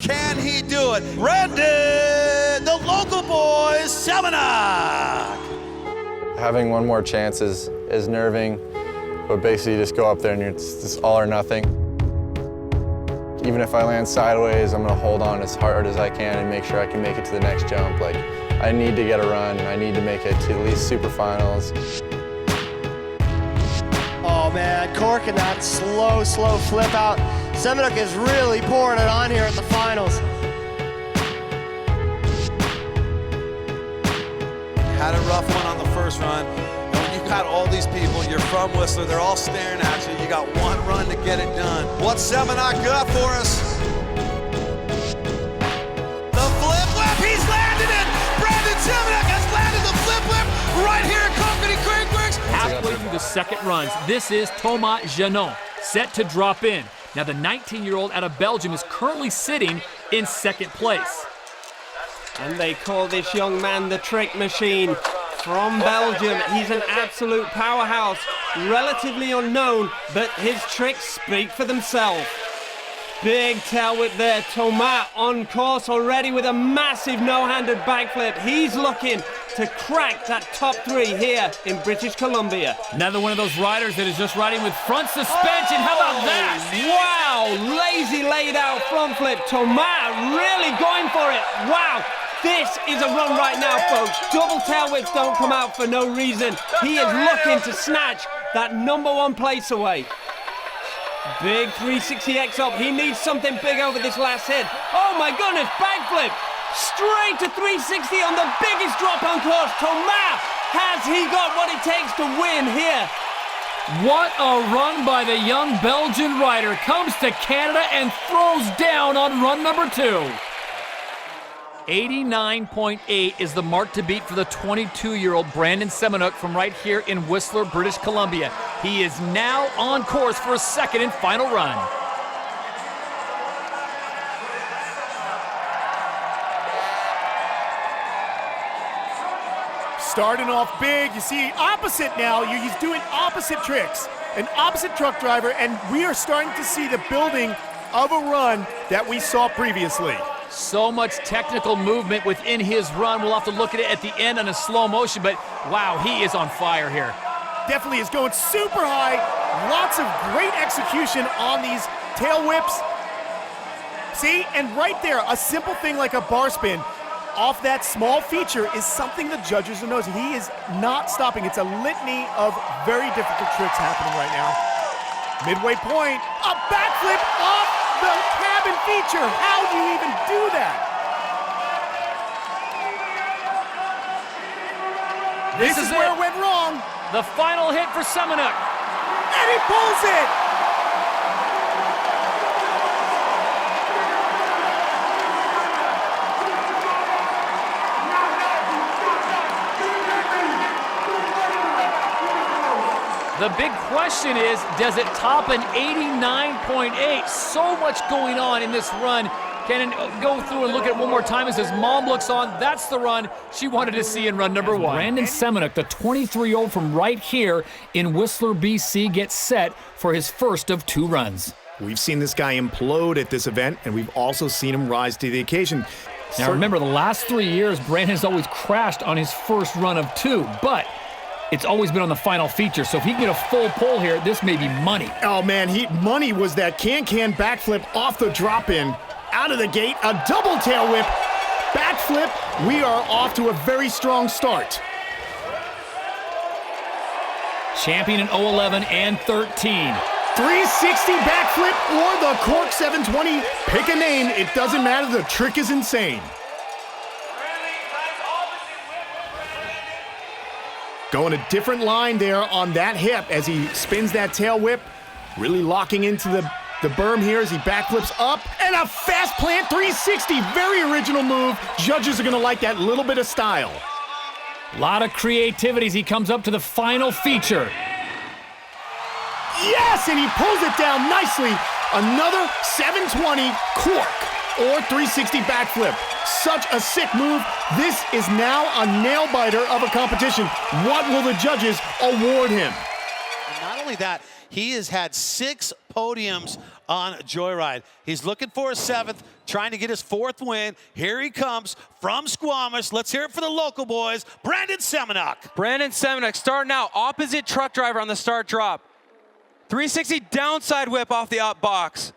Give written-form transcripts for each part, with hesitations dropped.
Can he do it? Brendan, the local boy, Semenuk. Having one more chance is nerving, but basically you just go up there and it's just all or nothing. Even if I land sideways, I'm gonna hold on as hard as I can and make sure I can make it to the next jump. Like, I need to get a run. I need to make it to at least super finals. Oh man, corking that slow flip out. Semenuk is really pouring it on here at the finals. Had a rough one on the first run. And when you got all these people, you're from Whistler, they're all staring at you. You got one run to get it done. What's Semenuk got for us? The flip whip, he's landed it! Brandon Semenuk has landed the flip whip right here at Company Craig Works. Halfway through the second runs, this is Thomas Genon, set to drop in. Now the 19-year-old out of Belgium is currently sitting in second place. And they call this young man the trick machine. From Belgium, he's an absolute powerhouse. Relatively unknown, but his tricks speak for themselves. Big tail whip there. Thomas on course already with a massive no-handed backflip. He's looking to crack that top three here in British Columbia. Another one of those riders that is just riding with front suspension. How about that? Wow, lazy laid out front flip. Thomas really going for it. Wow. This is a run right now, folks. Double tail whips don't come out for no reason. He is looking to snatch that #1 place away. Big 360X up. He needs something big over this last hit. Oh my goodness, backflip. Straight to 360 on the biggest drop on course. Thomas, has he got what it takes to win here? What a run by the young Belgian rider. Comes to Canada and throws down on run number 2. 89.8 is the mark to beat for the 22-year-old Brandon Semenuk from right here in Whistler, British Columbia. He is now on course for a second and final run. Starting off big, you see opposite now, he's doing opposite tricks, an opposite truck driver, and we are starting to see the building of a run that we saw previously. So much technical movement within his run. We'll have to look at it at the end on a slow motion, but wow, he is on fire here. Definitely is going super high. Lots of great execution on these tail whips. See, and right there, a simple thing like a bar spin off that small feature is something the judges are noticing. He is not stopping. It's a litany of very difficult tricks happening right now. Midway point, a backflip off the cabin feature. How do you even do that? This is where it went wrong. The final hit for Semenuk. And he pulls it. The big question is, does it top an 89.8? So much going on in this run. Can it go through and look at it one more time as his mom looks on? That's the run she wanted to see in run number 1. Brandon Semenuk, the 23-year-old from right here in Whistler, BC, gets set for his first of 2 runs. We've seen this guy implode at this event, and we've also seen him rise to the occasion. Now remember, the last 3 years, Brandon's always crashed on his first run of 2, but it's always been on the final feature, so if he can get a full pull here, this may be money. Oh man, money was that can-can backflip off the drop-in. Out of the gate, a double tail whip, backflip. We are off to a very strong start. Champion in 011 and 13. 360 backflip or the Cork 720. Pick a name, it doesn't matter, the trick is insane. Going a different line there on that hip as he spins that tail whip. Really locking into the berm here as he backflips up. And a fast plant 360. Very original move. Judges are going to like that little bit of style. A lot of creativity as he comes up to the final feature. Yes, and he pulls it down nicely. Another 720 cork or 360 backflip. Such a sick move. This is now a nail-biter of a competition. What will the judges award him? And not only that, he has had 6 podiums on Joyride. He's looking for a 7th, trying to get his 4th win. Here he comes from Squamish. Let's hear it for the local boys, Brandon Semenuk. Brandon Semenuk starting out, opposite truck driver on the start drop. 360 downside whip off the up box.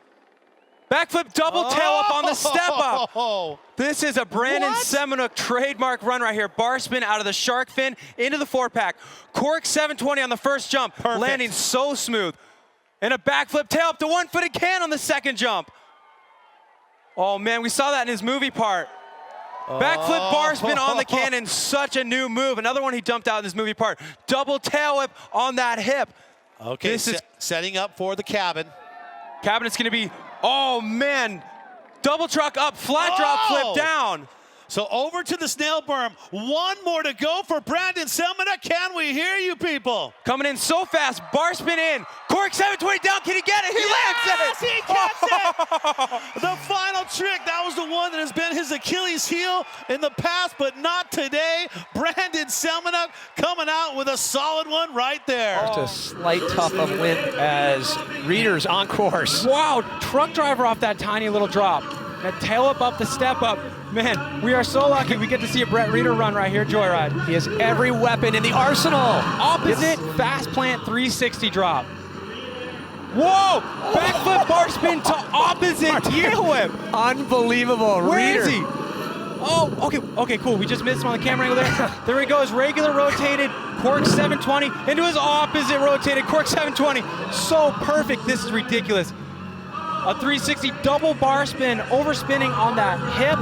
Backflip double tail up on the step up. This is a Brandon Semenuk trademark run right here. Bar spin out of the shark fin into the 4-pack. Cork 720 on the first jump, landing so smooth. And a backflip tail up to 1-footed can on the second jump. Oh man, we saw that in his movie part. Backflip bar spin on the cannon, such a new move. Another one he dumped out in his movie part. Double tail whip on that hip. Okay, this is setting up for the cabin. Cabinet's gonna be, oh man, double truck up, flat drop, flip down. So over to the snail berm. One more to go for Brandon Semenuk. Can we hear you, people? Coming in so fast, bar spin in. Cork 720 down, can he get it? He lands it! He gets it! The final trick, that was the one that has been his Achilles heel in the past, but not today. Brandon Semenuk coming out with a solid one right there. Just a slight tough of wind as Rheeder's on course. Wow, truck driver off that tiny little drop. That tail up the step up. Man, we are so lucky we get to see a Brett Rheeder run right here, Joyride. He has every weapon in the arsenal. Opposite fast plant 360 drop. Whoa! Backflip bar spin to opposite tail whip. Unbelievable. Where is Rheeder. he? Oh, okay, cool. We just missed him on the camera angle there. There he goes, regular rotated, Cork 720 into his opposite rotated, Cork 720. So perfect, this is ridiculous. A 360 double bar spin, overspinning on that hip.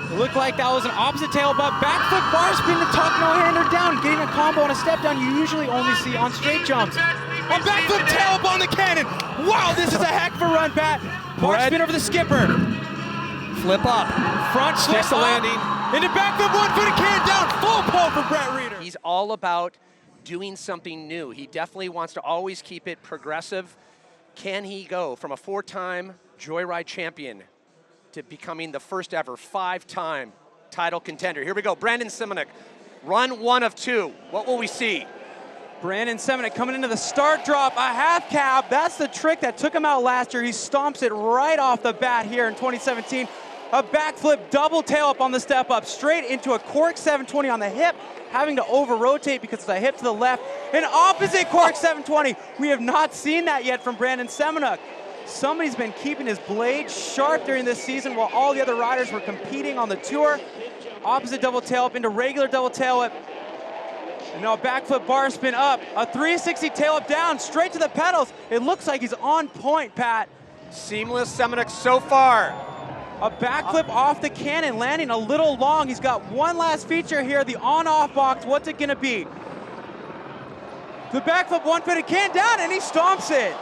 It looked like that was an opposite tail butt. Backflip bar spin to tuck no-hander down. Getting a combo on a step down you usually only see on straight jumps. A backflip tail up on the cannon. Wow, this is a heck of a run, Pat. Bar spin over the skipper. Flip up. Front flip Sticks the landing. Into backflip, 1-footed can down. Full pull for Brett Rheeder. He's all about doing something new. He definitely wants to always keep it progressive. Can he go from a 4-time Joyride champion to becoming the first ever 5-time title contender? Here we go, Brandon Semenuk, run 1 of 2. What will we see? Brandon Semenuk coming into the start drop, a half cab. That's the trick that took him out last year. He stomps it right off the bat here in 2017. A backflip double tail up on the step up, straight into a Cork 720 on the hip, having to over-rotate because of the hip to the left. An opposite Cork 720. We have not seen that yet from Brandon Semenuk. Somebody's been keeping his blade sharp during this season while all the other riders were competing on the tour. Opposite double tail up into regular double tail whip. And now a backflip bar spin up. A 360 tail up down, straight to the pedals. It looks like he's on point, Pat. Seamless Semenuk so far. A backflip off the cannon, landing a little long. He's got one last feature here, the on-off box. What's it gonna be? The backflip 1-footed can down, and he stomps it.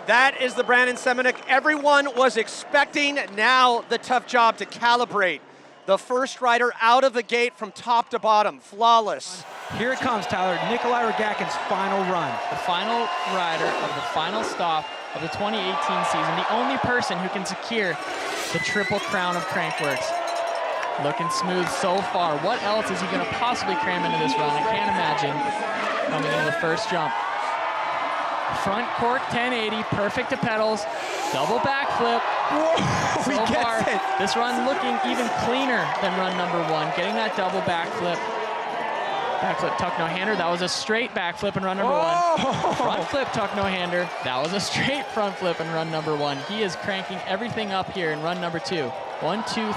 That is the Brandon Semenuk everyone was expecting. Now the tough job to calibrate. The first rider out of the gate from top to bottom, flawless. Here it comes, Tyler, Nicholi Rogatkin's final run. The final rider of the final stop of the 2018 season, the only person who can secure the Triple Crown of Crankworks. Looking smooth so far. What else is he going to possibly cram into this run? I can't imagine. Coming into the first jump. Front cork 1080, perfect to pedals, double backflip. So far, this run looking even cleaner than run number 1. Getting that double backflip. Backflip tuck no-hander, that was a straight backflip in run number 1. Front flip tuck no-hander, that was a straight front flip in run number 1. He is cranking everything up here in run number 2. 1, 2, 3,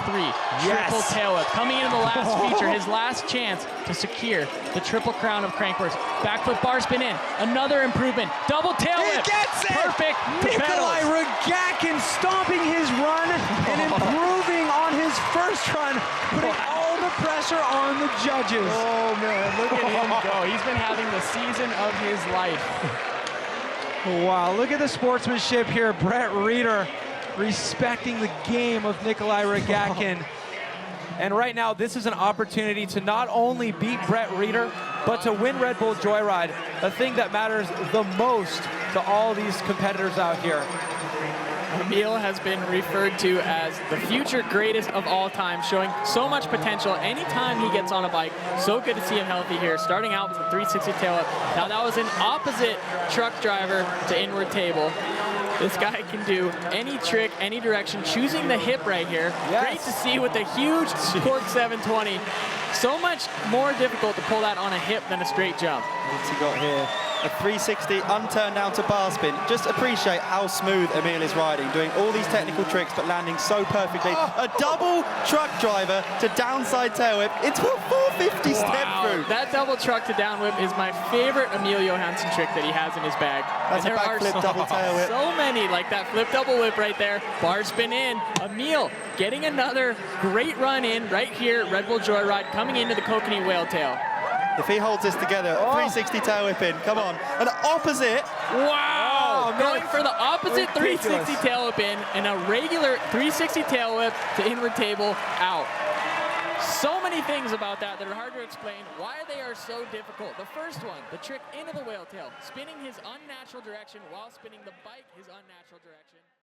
triple tail whip. Coming into the last feature, his last chance to secure the Triple Crown of Crankworks. Backflip bar spin in, another improvement. Double tail whip, gets it! perfect to Nicholi pedals. Rogatkin stomping his run and improving on his first run, putting all the pressure on the judges. Oh man, look at him go. He's been having the season of his life. Wow, look at the sportsmanship here. Brett Rheeder respecting the game of Nicholi Rogatkin. And right now, this is an opportunity to not only beat Brett Rheeder, but to win Red Bull Joyride, a thing that matters the most to all these competitors out here. Emil has been referred to as the future greatest of all time, showing so much potential anytime he gets on a bike. So good to see him healthy here, starting out with a 360 tail whip. Now that was an opposite truck driver to inward table. This guy can do any trick, any direction, choosing the hip right here. Yes. Great to see with the huge cork 720. So much more difficult to pull that on a hip than a straight jump. What's he got here? A 360 unturned down to bar spin. Just appreciate how smooth Emil is riding, doing all these technical tricks but landing so perfectly. A double truck driver to downside tail whip into a 450 step through. That double truck to down whip is my favorite Emil Johansson trick that he has in his bag. That's a backflip double tail whip. So many, like that flip double whip right there. Bar spin in. Emil getting another great run in right here at Red Bull Joyride, coming into the kokanee whale tail. If he holds this together, 360 tail whip in, come on. An opposite. Wow! Going for the opposite Ridiculous. 360 tail whip in and a regular 360 tail whip to inward table out. So many things about that are hard to explain why they are so difficult. The first one, the trick into the whale tail, spinning his unnatural direction while spinning the bike his unnatural direction.